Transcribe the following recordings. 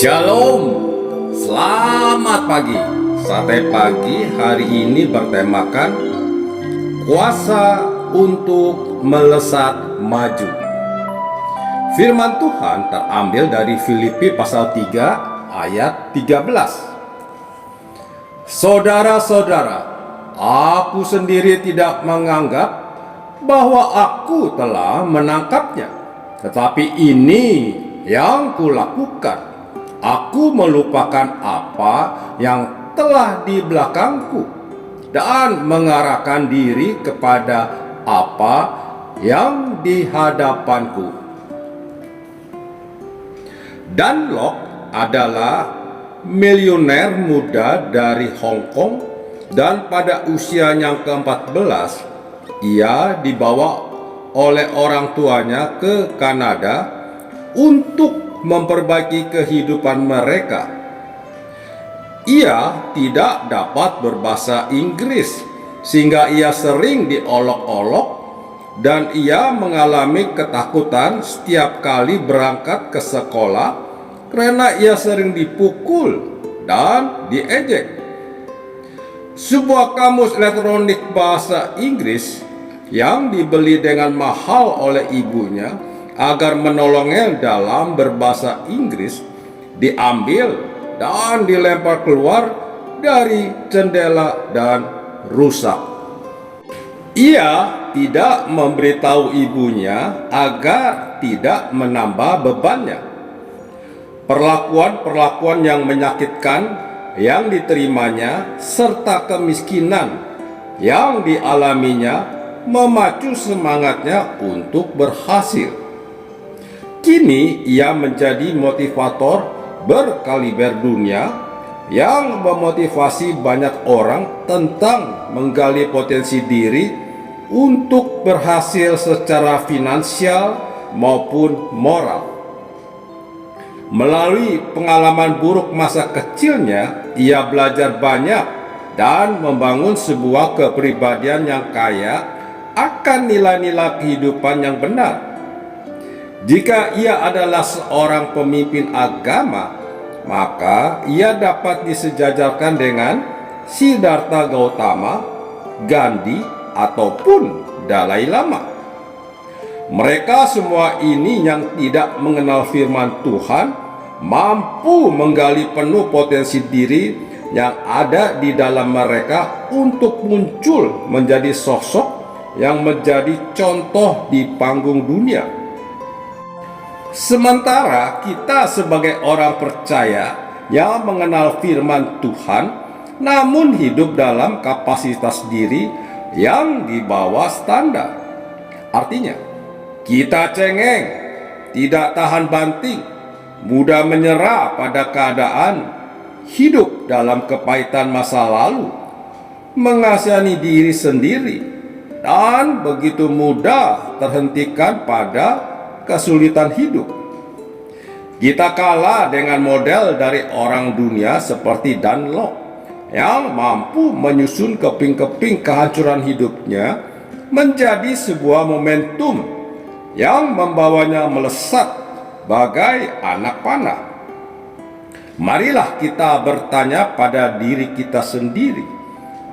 Shalom, selamat pagi. Sate pagi hari ini bertemakan kuasa untuk melesat maju. Firman Tuhan terambil dari Filipi pasal 3 ayat 13. Saudara-saudara, aku sendiri tidak menganggap bahwa aku telah menangkapnya, tetapi ini yang kulakukan. Aku melupakan apa yang telah di belakangku dan mengarahkan diri kepada apa yang di hadapanku. Dunlop adalah miliuner muda dari Hong Kong, dan pada usia yang ke-14 ia dibawa oleh orang tuanya ke Kanada untuk memperbaiki kehidupan mereka. Ia tidak dapat berbahasa Inggris sehingga ia sering diolok-olok, dan ia mengalami ketakutan setiap kali berangkat ke sekolah karena ia sering dipukul dan diejek. Sebuah kamus elektronik bahasa Inggris yang dibeli dengan mahal oleh ibunya agar menolongnya dalam berbahasa Inggris diambil dan dilempar keluar dari jendela dan rusak. Ia tidak memberitahu ibunya agar tidak menambah bebannya. Perlakuan-perlakuan yang menyakitkan yang diterimanya serta kemiskinan yang dialaminya memacu semangatnya untuk berhasil. Kini ia menjadi motivator berkaliber dunia yang memotivasi banyak orang tentang menggali potensi diri untuk berhasil secara finansial maupun moral. Melalui pengalaman buruk masa kecilnya, ia belajar banyak dan membangun sebuah kepribadian yang kaya akan nilai-nilai kehidupan yang benar. Jika ia adalah seorang pemimpin agama, maka ia dapat disejajarkan dengan Siddhartha Gautama, Gandhi, ataupun Dalai Lama. Mereka semua ini yang tidak mengenal firman Tuhan mampu menggali penuh potensi diri yang ada di dalam mereka untuk muncul menjadi sosok yang menjadi contoh di panggung dunia. Sementara kita sebagai orang percaya yang mengenal firman Tuhan namun hidup dalam kapasitas diri yang di bawah standar. Artinya, kita cengeng, tidak tahan banting, mudah menyerah pada keadaan, hidup dalam kepahitan masa lalu, mengasihani diri sendiri, dan begitu mudah terhentikan pada kesulitan hidup. Kita kalah dengan model dari orang dunia seperti Dunlop yang mampu menyusun keping-keping kehancuran hidupnya menjadi sebuah momentum yang membawanya melesat bagai anak panah. Marilah kita bertanya pada diri kita sendiri,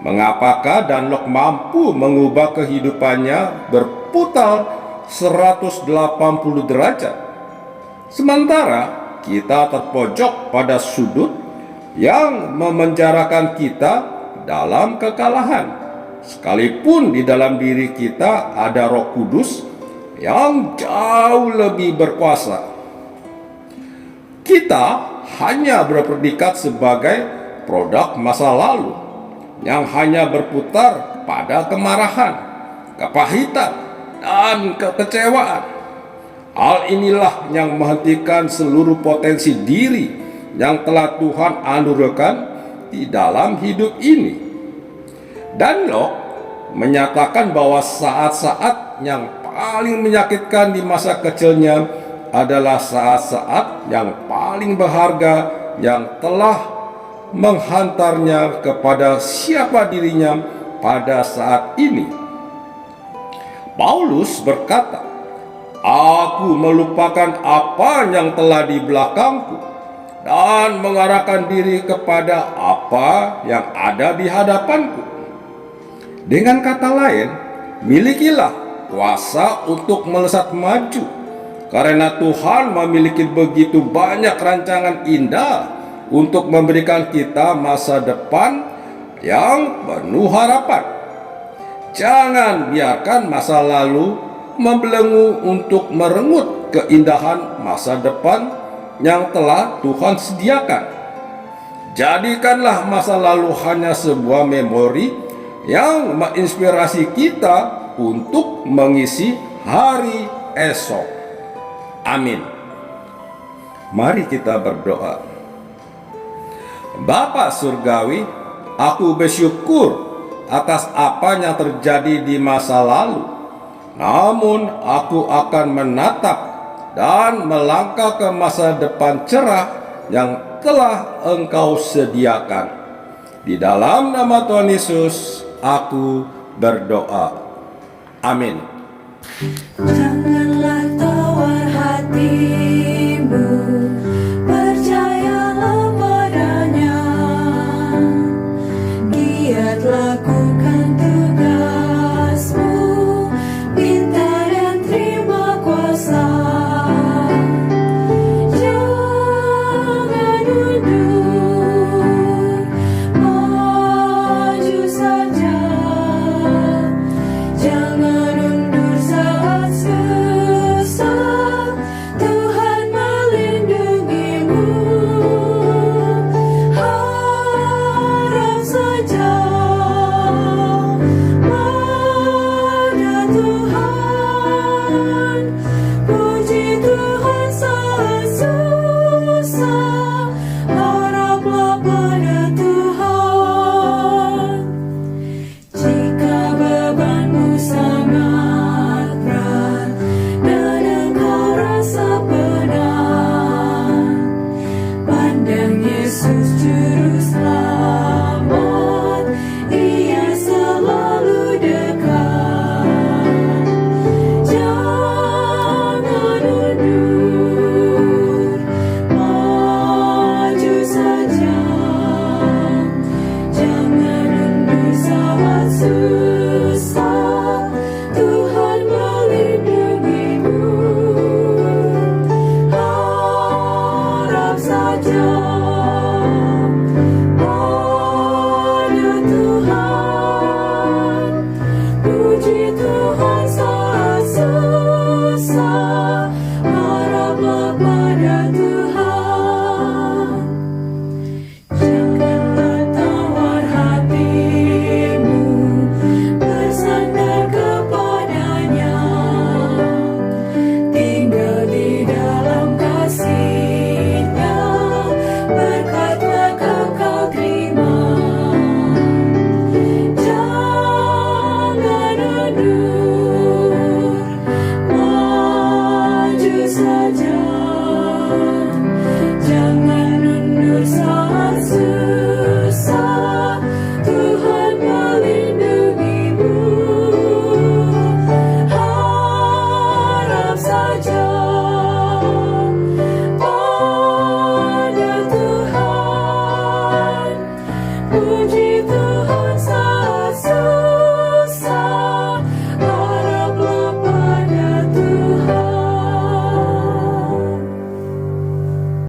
mengapakah Dunlop mampu mengubah kehidupannya berputar 180 derajat, sementara kita terpojok pada sudut yang memenjarakan kita dalam kekalahan, sekalipun di dalam diri kita ada Roh Kudus yang jauh lebih berkuasa. Kita hanya berpredikat sebagai produk masa lalu yang hanya berputar pada kemarahan, kepahitan, dan kekecewaan. Hal inilah yang menghentikan seluruh potensi diri yang telah Tuhan anugerahkan di dalam hidup ini. Dunlop menyatakan bahwa saat-saat yang paling menyakitkan di masa kecilnya adalah saat-saat yang paling berharga yang telah menghantarnya kepada siapa dirinya pada saat ini. Paulus berkata, "Aku melupakan apa yang telah di belakangku dan mengarahkan diri kepada apa yang ada di hadapanku. Dengan kata lain, milikilah kuasa untuk melesat maju, karena Tuhan memiliki begitu banyak rancangan indah untuk memberikan kita masa depan yang penuh harapan. Jangan biarkan masa lalu membelenggu untuk merenggut keindahan masa depan yang telah Tuhan sediakan. Jadikanlah masa lalu hanya sebuah memori yang menginspirasi kita untuk mengisi hari esok. Amin. Mari kita berdoa. Bapa Surgawi, aku bersyukur atas apa yang terjadi di masa lalu. Namun aku akan menatap dan melangkah ke masa depan cerah yang telah Engkau sediakan. Di dalam nama Tuhan Yesus, aku berdoa. Amin. Janganlah tawar hatimu